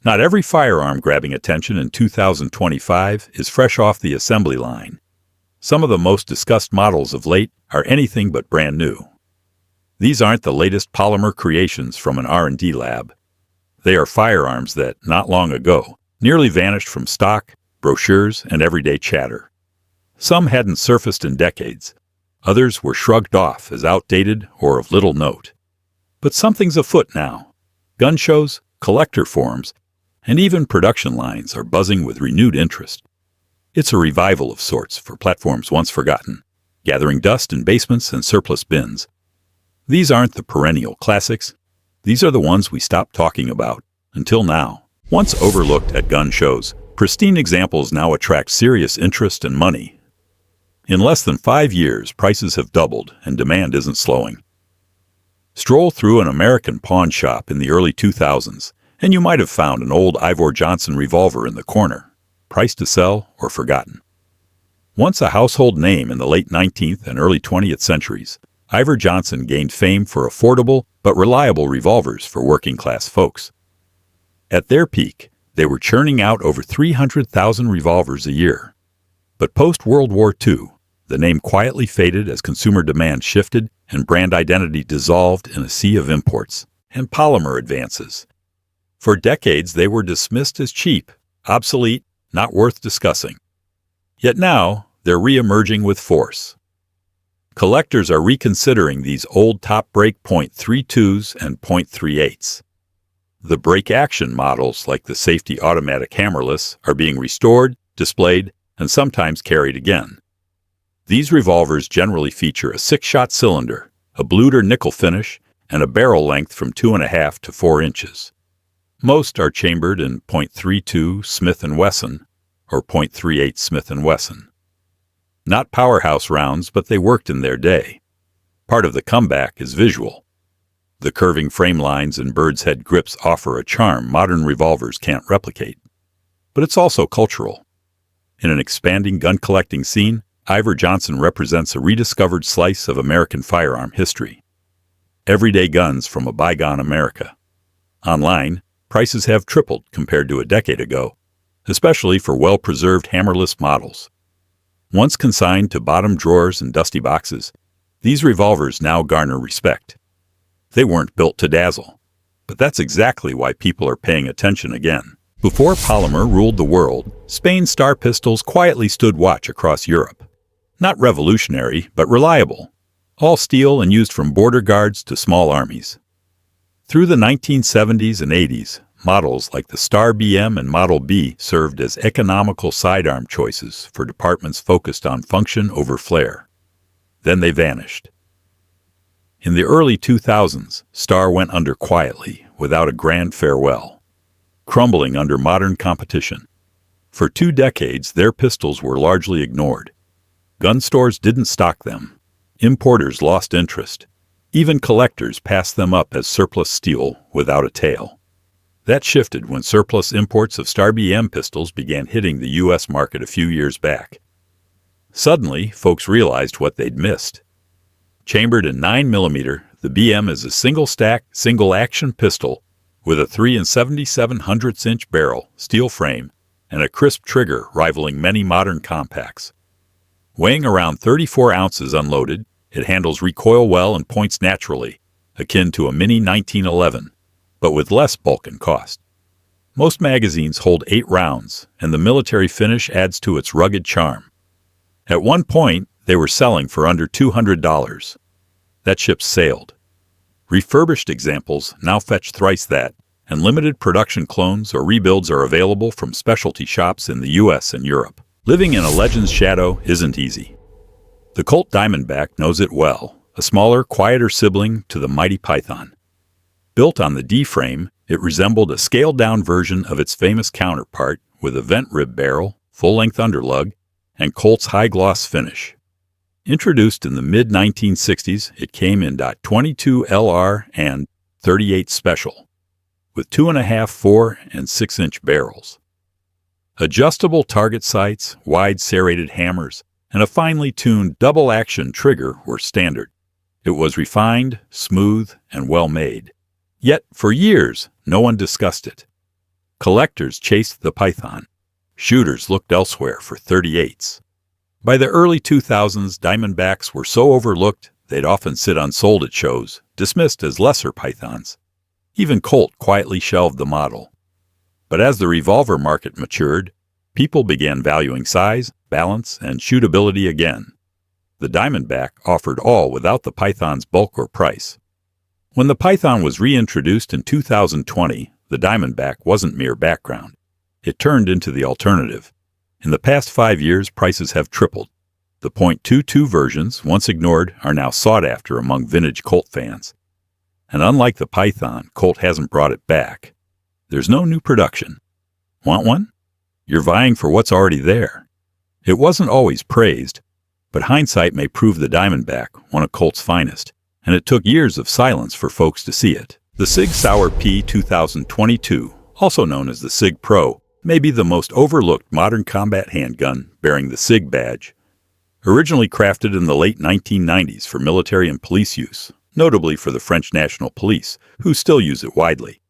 Not every firearm grabbing attention in 2025 is fresh off the assembly line. Some of the most discussed models of late are anything but brand new. These aren't the latest polymer creations from an R&D lab. They are firearms that, not long ago, nearly vanished from stock, brochures, and everyday chatter. Some hadn't surfaced in decades. Others were shrugged off as outdated or of little note. But something's afoot now. Gun shows, collector forums, and even production lines are buzzing with renewed interest. It's a revival of sorts for platforms once forgotten, gathering dust in basements and surplus bins. These aren't the perennial classics. These are the ones we stopped talking about, until now. Once overlooked at gun shows, pristine examples now attract serious interest and money. In less than 5 years, prices have doubled and demand isn't slowing. Stroll through an American pawn shop in the early 2000s, and you might have found an old Ivor Johnson revolver in the corner, priced to sell or forgotten. Once a household name in the late 19th and early 20th centuries, Ivor Johnson gained fame for affordable but reliable revolvers for working-class folks. At their peak, they were churning out over 300,000 revolvers a year. But post-World War II, the name quietly faded as consumer demand shifted and brand identity dissolved in a sea of imports and polymer advances. For decades, they were dismissed as cheap, obsolete, not worth discussing. Yet now, they're re-emerging with force. Collectors are reconsidering these old top-break .32s and .38s. The break-action models, like the safety Automatic Hammerless, are being restored, displayed, and sometimes carried again. These revolvers generally feature a 6-shot cylinder, a blued or nickel finish, and a barrel length from 2.5 to 4 inches. Most are chambered in .32 Smith & Wesson or .38 Smith & Wesson. Not powerhouse rounds, but they worked in their day. Part of the comeback is visual. The curving frame lines and bird's head grips offer a charm modern revolvers can't replicate. But it's also cultural. In an expanding gun collecting scene, Ivor Johnson represents a rediscovered slice of American firearm history. Everyday guns from a bygone America. Online, prices have tripled compared to a decade ago, especially for well-preserved hammerless models. Once consigned to bottom drawers and dusty boxes, these revolvers now garner respect. They weren't built to dazzle, but that's exactly why people are paying attention again. Before polymer ruled the world, Spain's Steyr pistols quietly stood watch across Europe. Not revolutionary, but reliable. All steel and used from border guards to small armies. Through the 1970s and 80s, models like the Steyr BM and Model B served as economical sidearm choices for departments focused on function over flair. Then they vanished. In the early 2000s, Steyr went under quietly, without a grand farewell, crumbling under modern competition. For 2 decades, their pistols were largely ignored. Gun stores didn't stock them. Importers lost interest. Even collectors passed them up as surplus steel without a tail. That shifted when surplus imports of Steyr BM pistols began hitting the U.S. market a few years back. Suddenly, folks realized what they'd missed. Chambered in 9mm, the BM is a single-stack, single-action pistol with a 3 7/77 barrel, steel frame, and a crisp trigger rivaling many modern compacts. Weighing around 34 ounces unloaded, it handles recoil well and points naturally, akin to a mini 1911, but with less bulk and cost. Most magazines hold 8 rounds, and the military finish adds to its rugged charm. At one point, they were selling for under $200. That ship sailed. Refurbished examples now fetch thrice that, and limited production clones or rebuilds are available from specialty shops in the US and Europe. Living in a legend's shadow isn't easy. The Colt Diamondback knows it well, a smaller, quieter sibling to the mighty Python. Built on the D-frame, it resembled a scaled-down version of its famous counterpart with a vent rib barrel, full-length underlug, and Colt's high-gloss finish. Introduced in the mid-1960s, it came in .22 LR and .38 Special, with 2.5, 4, and 6-inch barrels. Adjustable target sights, wide serrated hammers, and a finely tuned double-action trigger were standard. It was refined, smooth, and well-made. Yet, for years, no one discussed it. Collectors chased the python. Shooters looked elsewhere for .38s. By the early 2000s, Diamondbacks were so overlooked they'd often sit unsold at shows, dismissed as lesser pythons. Even Colt quietly shelved the model. But as the revolver market matured, people began valuing size, balance, and shootability again. The Diamondback offered all without the python's bulk or price. When the python was reintroduced in 2020, the Diamondback wasn't mere background. It turned into the alternative. In the past 5 years, prices have tripled. The .22 versions, once ignored, are now sought after among vintage Colt fans. And unlike the python, Colt hasn't brought it back. There's no new production. Want one? You're vying for what's already there. It wasn't always praised, but hindsight may prove the Diamondback one of Colt's finest, and it took years of silence for folks to see it. The Sig Sauer P 2022, also known as the Sig Pro, may be the most overlooked modern combat handgun bearing the Sig badge. Originally crafted in the late 1990s for military and police use, notably for the French National Police, who still use it widely.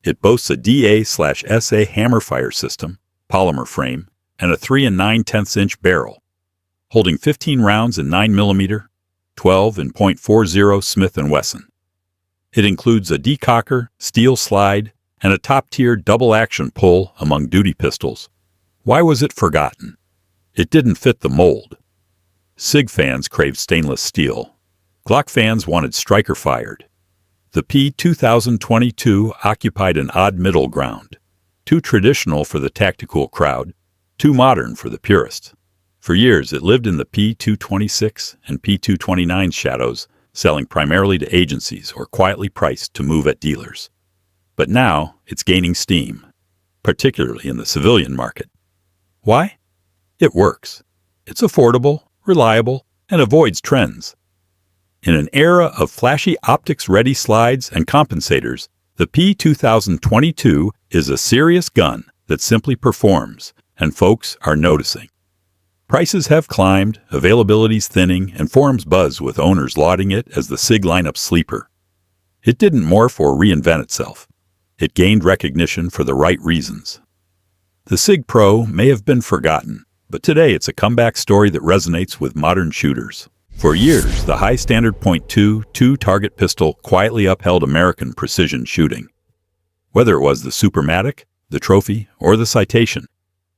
It boasts a DA/SA hammerfire system, polymer frame, and a 3 9/10" barrel, holding 15 rounds in 9mm, 12 in .40 Smith & Wesson. It includes a decocker, steel slide, and a top-tier double-action pull among duty pistols. Why was it forgotten? It didn't fit the mold. Sig fans craved stainless steel. Glock fans wanted striker-fired. The P 2022 occupied an odd middle ground, too traditional for the tactical crowd, too modern for the purists. For years, it lived in the P 226 and P 229 shadows, selling primarily to agencies or quietly priced to move at dealers. But now, it's gaining steam, particularly in the civilian market. Why? It works. It's affordable, reliable, and avoids trends. In an era of flashy optics-ready slides and compensators, the P 2022 is a serious gun that simply performs, and folks are noticing. Prices have climbed, availability's thinning, and forums buzz with owners lauding it as the SIG lineup sleeper. It didn't morph or reinvent itself. It gained recognition for the right reasons. The SIG Pro may have been forgotten, but today it's a comeback story that resonates with modern shooters. For years, the high-standard .22 target pistol quietly upheld American precision shooting. Whether it was the Supermatic, the Trophy, or the Citation,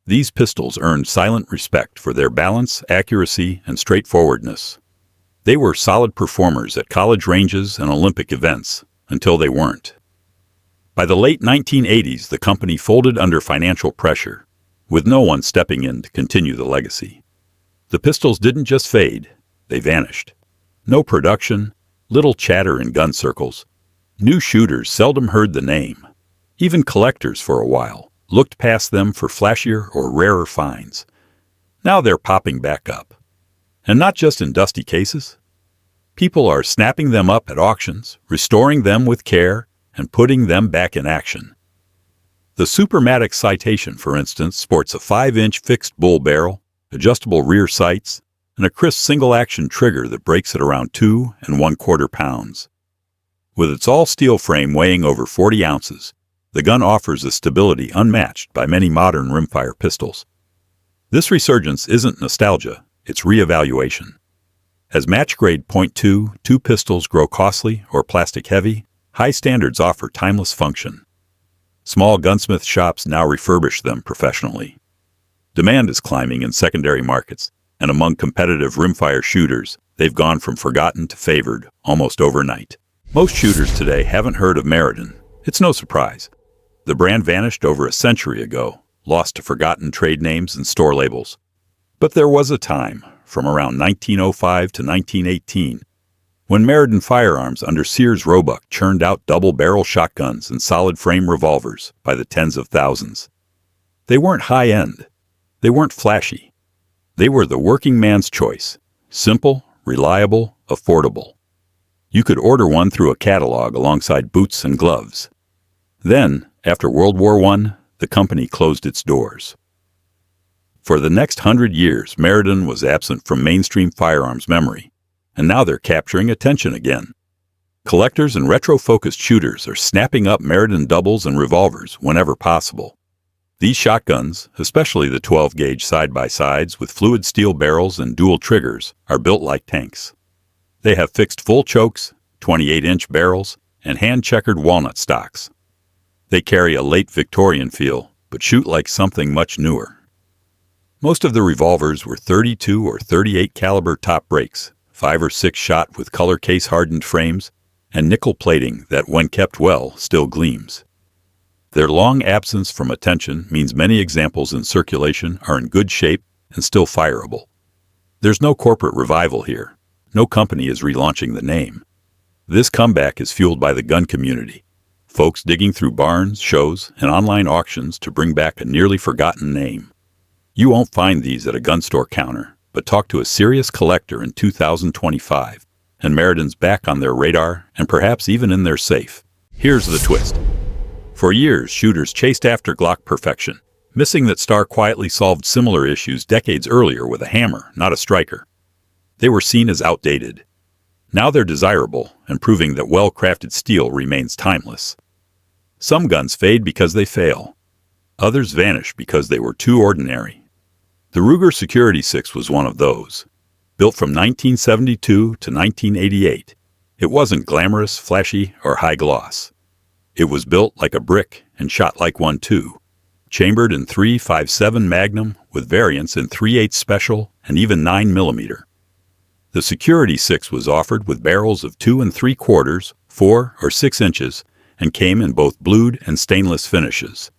these pistols earned silent respect for their balance, accuracy, and straightforwardness. They were solid performers at college ranges and Olympic events, until they weren't. By the late 1980s, the company folded under financial pressure, with no one stepping in to continue the legacy. The pistols didn't just fade, they vanished. No production, little chatter in gun circles. New shooters seldom heard the name. Even collectors, for a while, looked past them for flashier or rarer finds. Now they're popping back up. And not just in dusty cases. People are snapping them up at auctions, restoring them with care, and putting them back in action. The Supermatic Citation, for instance, sports a 5-inch fixed bull barrel, adjustable rear sights, and a crisp single-action trigger that breaks at around 2 1/4 pounds. With its all-steel frame weighing over 40 ounces, the gun offers a stability unmatched by many modern rimfire pistols. This resurgence isn't nostalgia, it's reevaluation. As match-grade .22 pistols grow costly or plastic-heavy, high standards offer timeless function. Small gunsmith shops now refurbish them professionally. Demand is climbing in secondary markets, and among competitive rimfire shooters, they've gone from forgotten to favored almost overnight. Most shooters today haven't heard of Meridan. It's no surprise. The brand vanished over a century ago, lost to forgotten trade names and store labels. But there was a time, from around 1905 to 1918, when Meridan Firearms under Sears Roebuck churned out double-barrel shotguns and solid-frame revolvers by the tens of thousands. They weren't high-end. They weren't flashy. They were the working man's choice. Simple, reliable, affordable. You could order one through a catalog alongside boots and gloves. Then, after World War I, the company closed its doors. For the next 100 years, Meridan was absent from mainstream firearms memory, and now they're capturing attention again. Collectors and retro-focused shooters are snapping up Meridan doubles and revolvers whenever possible. These shotguns, especially the 12-gauge side-by-sides with fluid steel barrels and dual triggers, are built like tanks. They have fixed full chokes, 28-inch barrels, and hand-checkered walnut stocks. They carry a late Victorian feel, but shoot like something much newer. Most of the revolvers were 32 or 38 caliber top brakes, 5 or 6 shot with color case-hardened frames, and nickel plating that, when kept well, still gleams. Their long absence from attention means many examples in circulation are in good shape and still fireable. There's no corporate revival here. No company is relaunching the name. This comeback is fueled by the gun community, folks digging through barns, shows, and online auctions to bring back a nearly forgotten name. You won't find these at a gun store counter, but talk to a serious collector in 2025, and Meridan's back on their radar and perhaps even in their safe. Here's the twist. For years, shooters chased after Glock perfection, missing that Steyr quietly solved similar issues decades earlier with a hammer, not a striker. They were seen as outdated. Now they're desirable and proving that well-crafted steel remains timeless. Some guns fade because they fail. Others vanish because they were too ordinary. The Ruger Security 6 was one of those. Built from 1972 to 1988, it wasn't glamorous, flashy, or high gloss. It was built like a brick and shot like one too. Chambered in .357 Magnum with variants in .38 Special and even 9mm. The Security 6 was offered with barrels of 2 3/4, 4 or 6 inches, and came in both blued and stainless finishes.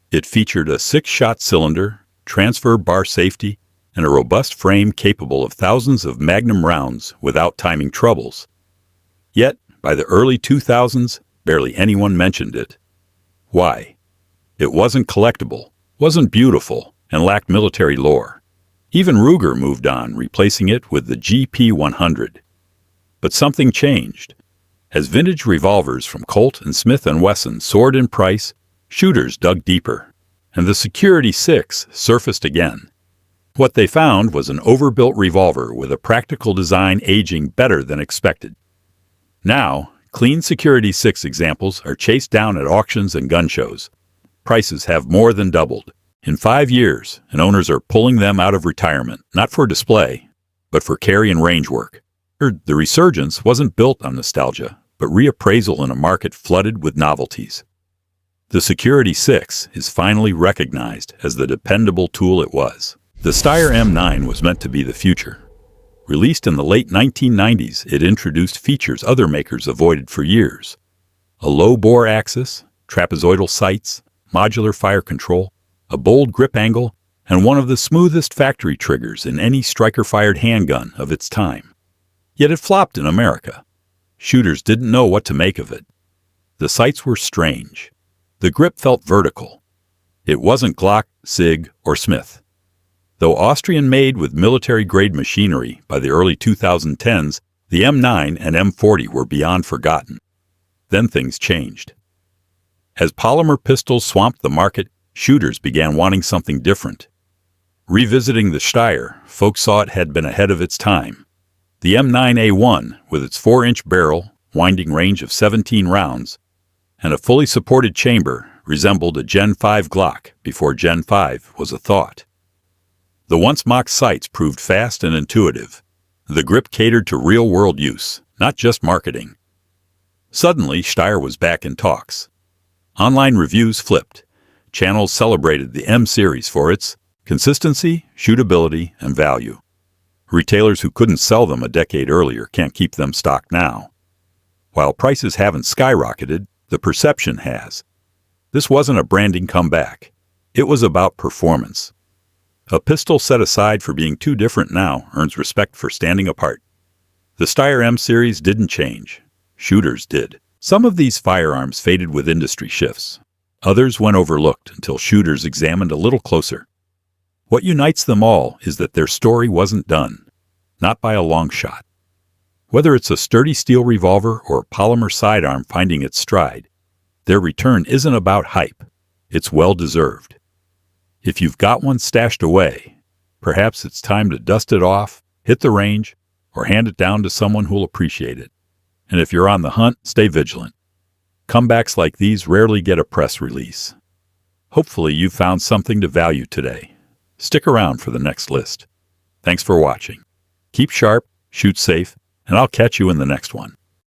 It featured a 6-shot cylinder, transfer bar safety, and a robust frame capable of thousands of Magnum rounds without timing troubles. Yet, by the early 2000s, barely anyone mentioned it. Why? It wasn't collectible, wasn't beautiful, and lacked military lore. Even Ruger moved on, replacing it with the GP100. But something changed. As vintage revolvers from Colt and Smith & Wesson soared in price, shooters dug deeper, and the Security 6 surfaced again. What they found was an overbuilt revolver with a practical design aging better than expected. Now, clean Security 6 examples are chased down at auctions and gun shows. Prices have more than doubled in 5 years, and owners are pulling them out of retirement, not for display, but for carry and range work. The resurgence wasn't built on nostalgia, but reappraisal in a market flooded with novelties. The Security 6 is finally recognized as the dependable tool it was. The Steyr M9 was meant to be the future. Released in the late 1990s, it introduced features other makers avoided for years. A low-bore axis, trapezoidal sights, modular fire control, a bold grip angle, and one of the smoothest factory triggers in any striker-fired handgun of its time. Yet it flopped in America. Shooters didn't know what to make of it. The sights were strange. The grip felt vertical. It wasn't Glock, Sig, or Smith. Though Austrian-made with military-grade machinery by the early 2010s, the M9 and M40 were beyond forgotten. Then things changed. As polymer pistols swamped the market, shooters began wanting something different. Revisiting the Steyr, folks saw it had been ahead of its time. The M9A1, with its 4-inch barrel, winding range of 17 rounds, and a fully supported chamber, resembled a Gen 5 Glock before Gen 5 was a thought. The once-mocked sights proved fast and intuitive. The grip catered to real-world use, not just marketing. Suddenly, Steyr was back in talks. Online reviews flipped. Channels celebrated the M series for its consistency, shootability, and value. Retailers who couldn't sell them a decade earlier can't keep them stocked now. While prices haven't skyrocketed, the perception has. This wasn't a branding comeback. It was about performance. A pistol set aside for being too different now earns respect for standing apart. The Steyr M series didn't change. Shooters did. Some of these firearms faded with industry shifts. Others went overlooked until shooters examined a little closer. What unites them all is that their story wasn't done. Not by a long shot. Whether it's a sturdy steel revolver or a polymer sidearm finding its stride, their return isn't about hype. It's well-deserved. If you've got one stashed away, perhaps it's time to dust it off, hit the range, or hand it down to someone who'll appreciate it. And if you're on the hunt, stay vigilant. Comebacks like these rarely get a press release. Hopefully you found something to value today. Stick around for the next list. Thanks for watching. Keep sharp, shoot safe, and I'll catch you in the next one.